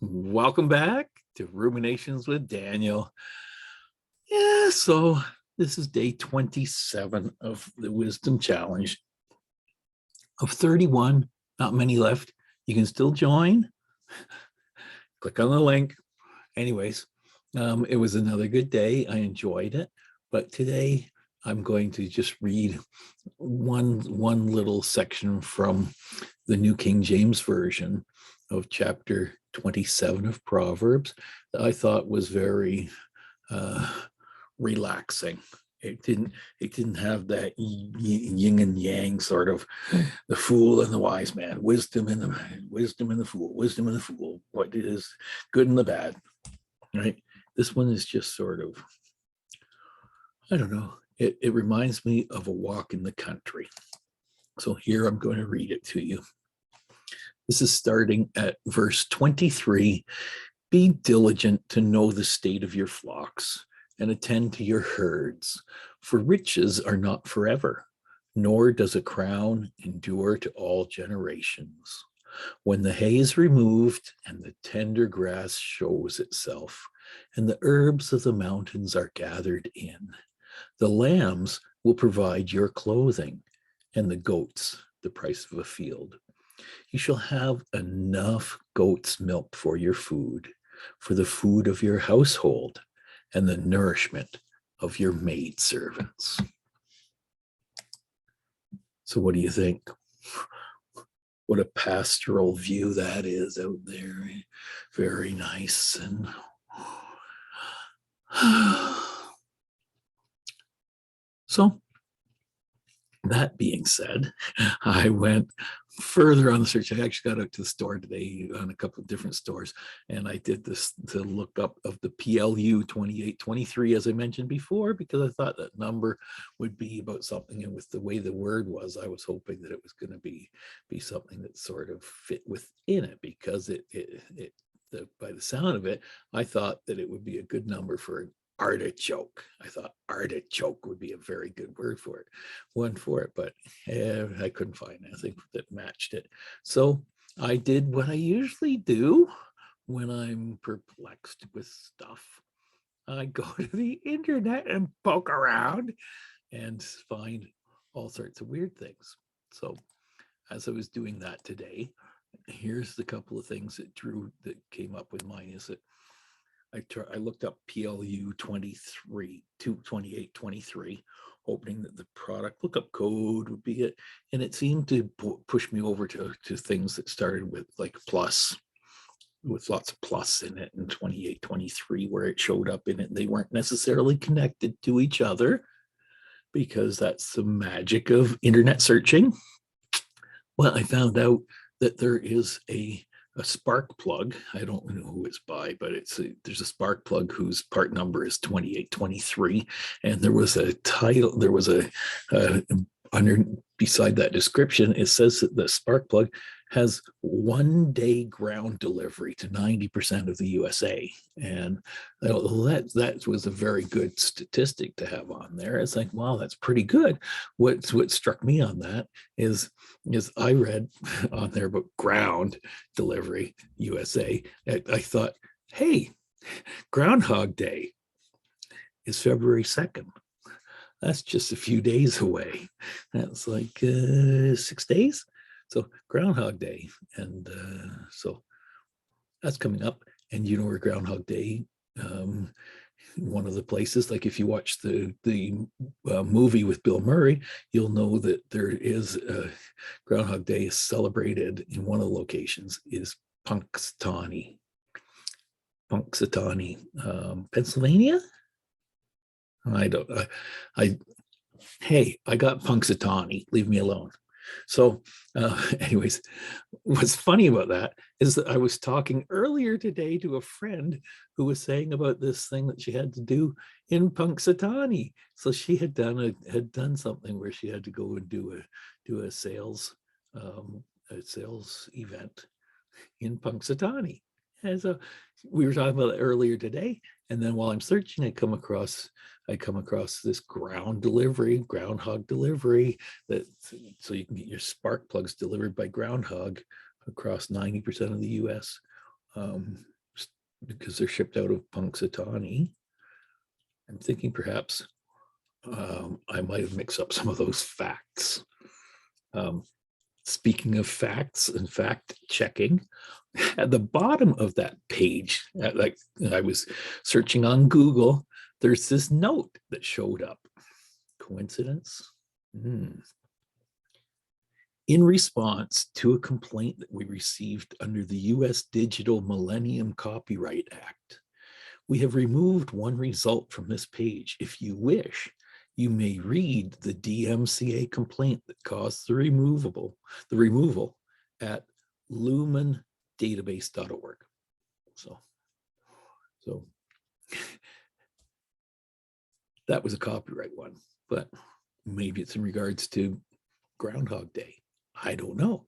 Welcome back to Ruminations with Daniel. Yeah, so this is day 27 of the Wisdom Challenge. Of 31, not many left. You can still join. Click on the link. Anyways, it was another good day. I enjoyed it. But today I'm going to just read one little section from the New King James Version of chapter 27 of Proverbs that I thought was very relaxing. It didn't have that yin and yang sort of the fool and the wise man, wisdom and the fool, what is good and the bad, right? This one is just sort of, I don't know. It reminds me of a walk in the country. So here I'm going to read it to you. This is starting at verse 23. Be diligent to know the state of your flocks and attend to your herds, for riches are not forever, nor does a crown endure to all generations. When the hay is removed and the tender grass shows itself, and the herbs of the mountains are gathered in, the lambs will provide your clothing, and the goats the price of a field. You shall have enough goat's milk for your food, for the food of your household, and the nourishment of your maidservants. So what do you think? What a pastoral view that is out there. Very nice. And so that being said, I went further on the search. I actually got out to the store today on a couple of different stores, and I did this to look up of the PLU 2823, as I mentioned before, because I thought that number would be about something. And with the way the word was, I was hoping that it was going to be something that sort of fit within it, because by the sound of it, I thought that it would be a good number for an artichoke. I thought artichoke would be a very good word for it, one for it, but I couldn't find anything that matched it. So I did what I usually do when I'm perplexed with stuff. I go to the internet and poke around and find all sorts of weird things. So as I was doing that today, here's the couple of things that came up with mine. Is that I looked up PLU 2823, hoping that the product lookup code would be it. And it seemed to push me over to things that started with like plus, with lots of plus in it, and 2823, where it showed up in it. They weren't necessarily connected to each other, because that's the magic of internet searching. Well, I found out that there is a spark plug. I don't know who it's by, but there's a spark plug whose part number is 2823, and there was a title. There was a under beside that description. It says that the spark plug has 1 day ground delivery to 90% of the USA, and that was a very good statistic to have on there. It's like, wow, that's pretty good. What struck me on that is I read on there about ground delivery USA. I thought, hey, Groundhog Day is February 2nd. That's just a few days away. That's like 6 days. So Groundhog Day. And so that's coming up. And you know where Groundhog Day, one of the places, like if you watch the movie with Bill Murray, you'll know that there is Groundhog Day is celebrated in one of the locations is Punxsutawney, Pennsylvania. Hey, I got Punxsutawney. Leave me alone. So, anyways, what's funny about that is that I was talking earlier today to a friend who was saying about this thing that she had to do in Punxsutawney. So she had done something where she had to go and do a sales event in Punxsutawney. And so we were talking about it earlier today, and then while I'm searching, I come across this groundhog delivery, that so you can get your spark plugs delivered by groundhog across 90% of the US. um, because they're shipped out of Punxsutawney. I'm thinking perhaps I might have mixed up some of those facts. Speaking of facts and fact checking, at the bottom of that page, like I was searching on Google, there's this note that showed up. Coincidence? In response to a complaint that we received under the US Digital Millennium Copyright Act, we have removed one result from this page. If you wish, you may read the DMCA complaint that caused the removal at lumendatabase.org. So that was a copyright one, but maybe it's in regards to Groundhog Day. I don't know.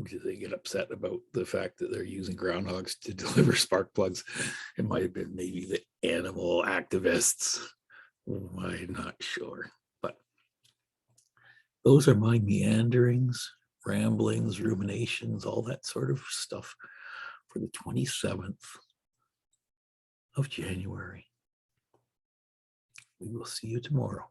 Do they get upset about the fact that they're using groundhogs to deliver spark plugs? It might have been maybe the animal activists. I'm not sure. But those are my meanderings, ramblings, ruminations, all that sort of stuff for the 27th of January. We will see you tomorrow.